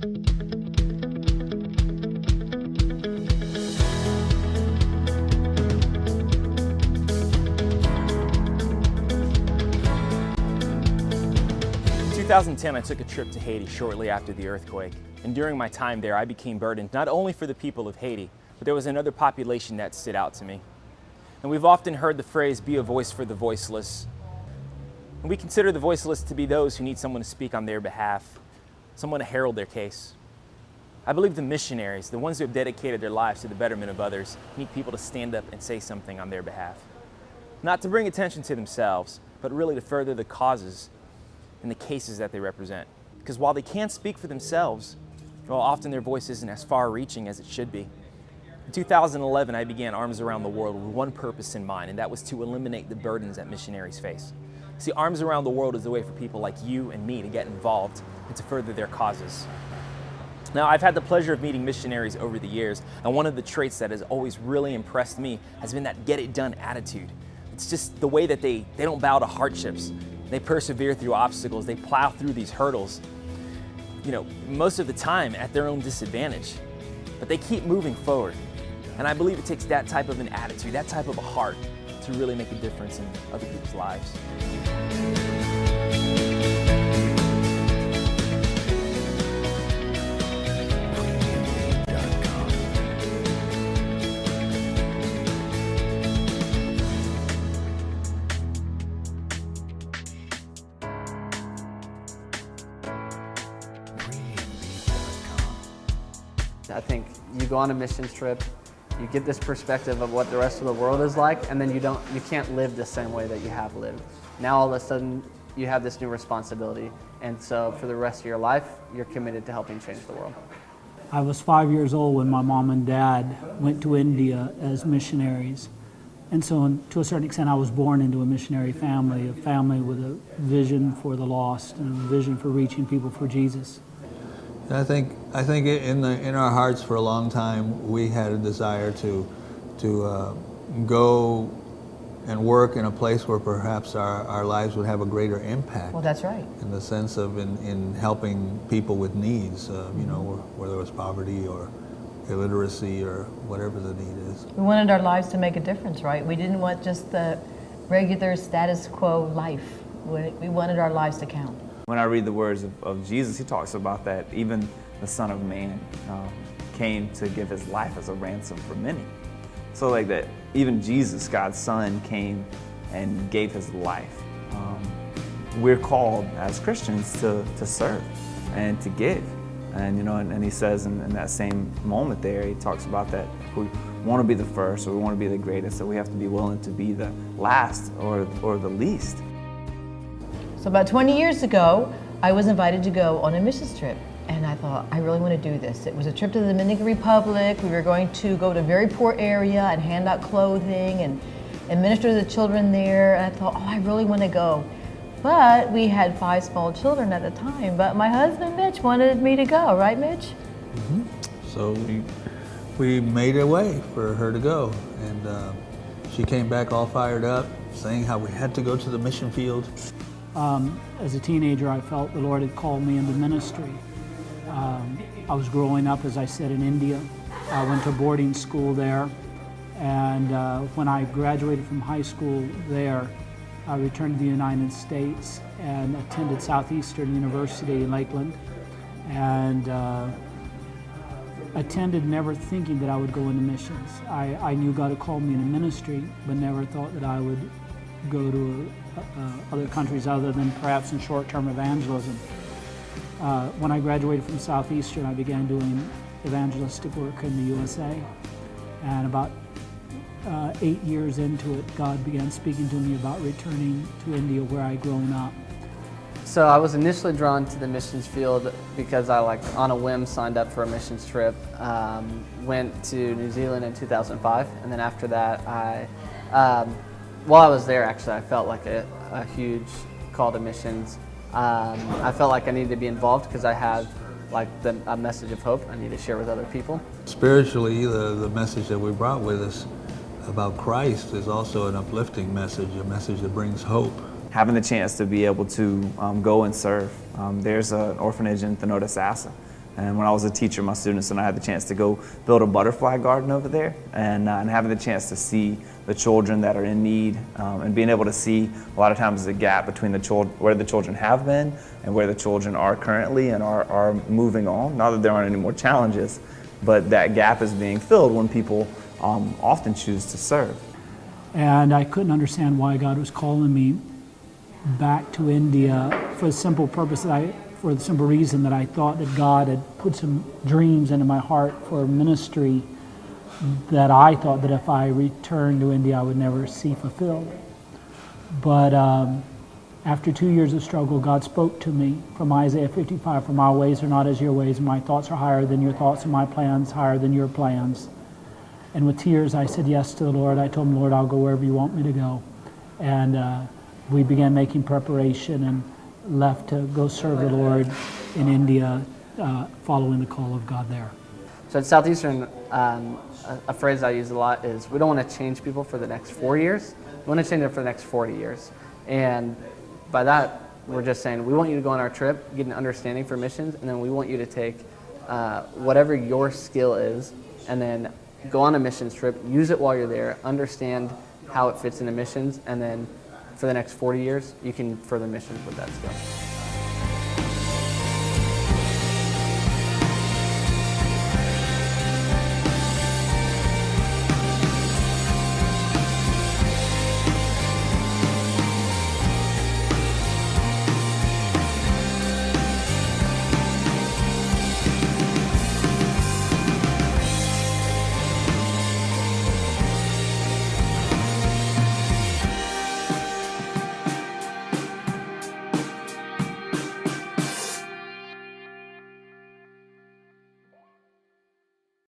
In 2010, I took a trip to Haiti shortly after the earthquake, and during my time there, I became burdened not only for the people of Haiti, but there was another population that stood out to me. And we've often heard the phrase, be a voice for the voiceless. And we consider the voiceless to be those who need someone to speak on their behalf, someone to herald their case. I believe the missionaries, the ones who have dedicated their lives to the betterment of others, need people to stand up and say something on their behalf. Not to bring attention to themselves, but really to further the causes and the cases that they represent. Because while they can speak for themselves, well, often their voice isn't as far-reaching as it should be. In 2011, I began Arms Around the World with one purpose in mind, and that was to eliminate the burdens that missionaries face. See, Arms Around the World is a way for people like you and me to get involved and to further their causes. Now, I've had the pleasure of meeting missionaries over the years, and one of the traits that has always really impressed me has been that get-it-done attitude. It's just the way that they don't bow to hardships. They persevere through obstacles, they plow through these hurdles, most of the time at their own disadvantage, but they keep moving forward. And I believe it takes that type of an attitude, that type of a heart to really make a difference in other people's lives. I think you go on a missions trip, you get this perspective of what the rest of the world is like, and then you can't live the same way that you have lived. Now all of a sudden you have this new responsibility, and so for the rest of your life, you're committed to helping change the world. I was 5 years old when my mom and dad went to India as missionaries. And so to a certain extent, I was born into a missionary family, a family with a vision for the lost and a vision for reaching people for Jesus. I think in our hearts for a long time we had a desire to go and work in a place where perhaps our lives would have a greater impact. Well, that's right. In the sense of in helping people with needs, whether it was poverty or illiteracy or whatever the need is. We wanted our lives to make a difference, right? We didn't want just the regular status quo life. We wanted our lives to count. When I read the words of Jesus, he talks about that even the Son of Man came to give his life as a ransom for many. So like that, even Jesus, God's Son, came and gave his life. We're called as Christians to serve and to give. And and he says in that same moment there, he talks about that we want to be the first or we want to be the greatest, so we have to be willing to be the last or the least. So about 20 years ago, I was invited to go on a missions trip. And I thought, I really want to do this. It was a trip to the Dominican Republic. We were going to go to a very poor area and hand out clothing and minister to the children there. And I thought, I really want to go. But we had 5 small children at the time. But my husband, Mitch, wanted me to go. Right, Mitch? Mm-hmm. So we made a way for her to go. And she came back all fired up, saying how we had to go to the mission field. As a teenager, I felt the Lord had called me into ministry. I was growing up, as I said, in India. I went to boarding school there, and when I graduated from high school there, I returned to the United States and attended Southeastern University in Lakeland, and attended never thinking that I would go into missions. I knew God had called me into ministry, but never thought that I would go to other countries other than perhaps in short-term evangelism. When I graduated from Southeastern, I began doing evangelistic work in the USA. And about 8 years into it, God began speaking to me about returning to India where I'd grown up. So I was initially drawn to the missions field because I, on a whim, signed up for a missions trip. Went to New Zealand in 2005, and then after that, while I was there, actually, I felt like a huge call to missions. I felt like I needed to be involved because I had a message of hope I need to share with other people. Spiritually, The message that we brought with us about Christ is also an uplifting message, a message that brings hope. Having the chance to be able to go and serve. There's an orphanage in Aatw And when I was a teacher, my students and I had the chance to go build a butterfly garden over there, and having the chance to see the children that are in need, and being able to see a lot of times the gap between the where the children have been and where the children are currently and are moving on. Not that there aren't any more challenges, but that gap is being filled when people often choose to serve. And I couldn't understand why God was calling me back to India for the simple reason that I thought that God had put some dreams into my heart for ministry that I thought that if I returned to India I would never see fulfilled. But after 2 years of struggle, God spoke to me from Isaiah 55, "For my ways are not as your ways, and my thoughts are higher than your thoughts, and my plans higher than your plans." And with tears I said yes to the Lord. I told him, "Lord, I'll go wherever you want me to go." And we began making preparation and left to go serve the Lord in India, following the call of God there. So at Southeastern, a phrase I use a lot is, we don't want to change people for the next 4 years. We want to change them for the next 40 years. And by that, we're just saying, we want you to go on our trip, get an understanding for missions, and then we want you to take whatever your skill is, and then go on a missions trip, use it while you're there, understand how it fits into missions, and then for the next 40 years, you can further missions with that skill.